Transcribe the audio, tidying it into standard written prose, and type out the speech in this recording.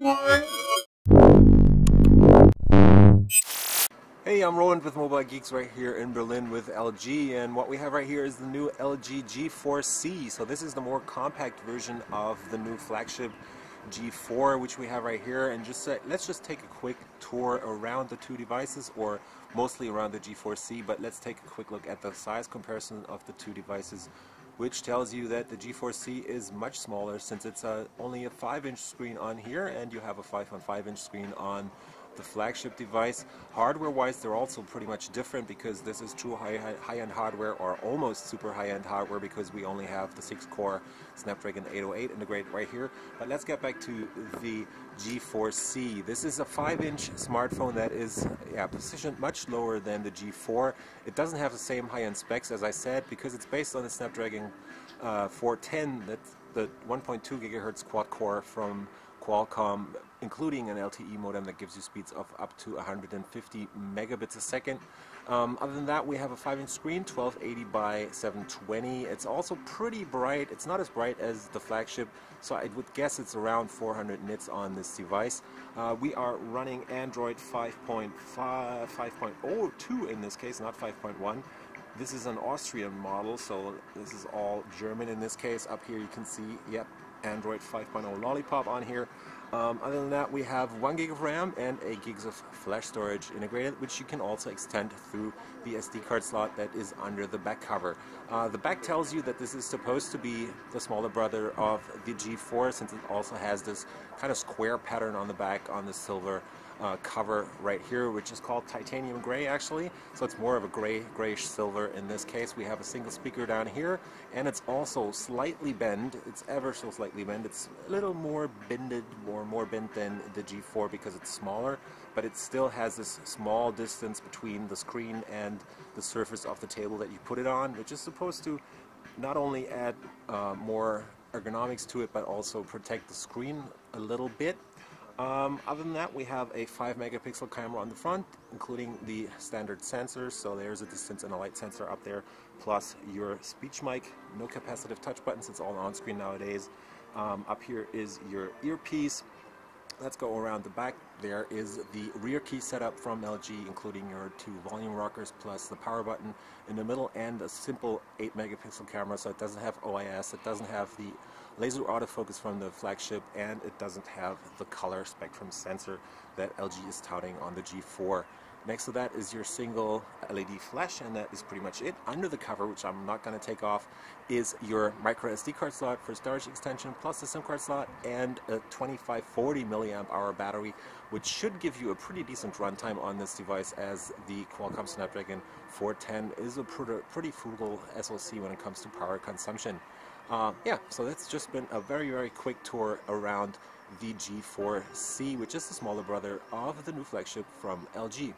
Hey, I'm Roland with Mobile Geeks right here in Berlin with LG, and what we have right here is the new LG G4c. So this is the more compact version of the new flagship G4, which we have right here. And let's just take a quick tour around the two devices, or mostly around the G4c, but let's take a quick look at the size comparison of the two devices, which tells you that the G4c is much smaller since it's only a 5-inch screen on here, and you have a 5.5-inch screen on the flagship device. Hardware-wise, they're also pretty much different because this is true high-end hardware, or almost super high-end hardware, because we only have the 6-core Snapdragon 808 integrated right here. But let's get back to the G4c. This is a 5-inch smartphone that is positioned much lower than the G4. It doesn't have the same high-end specs, as I said, because it's based on the Snapdragon 410, that's the 1.2 gigahertz quad-core from Qualcomm, including an LTE modem that gives you speeds of up to 150 megabits a second. Other than that, we have a 5-inch screen, 1280 by 720. It's also pretty bright. It's not as bright as the flagship, so I would guess it's around 400 nits on this device. We are running Android 5.02 in this case, not 5.1. This is an Austrian model, so this is all German in this case. Up here you can see, yep, Android 5.0 Lollipop on here. Other than that, we have 1 gig of RAM and 8 gigs of flash storage integrated, which you can also extend through the SD card slot that is under the back cover. The back tells you that this is supposed to be the smaller brother of the G4, since it also has this kind of square pattern on the back on the silver cover right here, which is called titanium gray actually, so it's more of a grayish silver in this case. We have a single speaker down here, and it's also slightly bent. It's ever so slightly bent. It's a little more bended, more bent than the G4 because it's smaller, but it still has this small distance between the screen and the surface of the table that you put it on, which is supposed to not only add more ergonomics to it, but also protect the screen a little bit. Other than that, we have a 5 megapixel camera on the front, including the standard sensors. So there's a distance and a light sensor up there, plus your speech mic. No capacitive touch buttons, it's all on screen nowadays. Up here is your earpiece. Let's go around the back. There is the rear key setup from LG, including your 2 volume rockers plus the power button in the middle, and a simple 8 megapixel camera, so it doesn't have OIS, it doesn't have the laser autofocus from the flagship, and it doesn't have the color spectrum sensor that LG is touting on the G4. Next to that is your single LED flash, and that is pretty much it. Under the cover, which I'm not going to take off, is your micro SD card slot for storage extension, plus a SIM card slot, and a 2540 milliamp hour battery, which should give you a pretty decent runtime on this device, as the Qualcomm Snapdragon 410 is a pretty frugal SoC when it comes to power consumption. So that's just been a very quick tour around the G4c, which is the smaller brother of the new flagship from LG.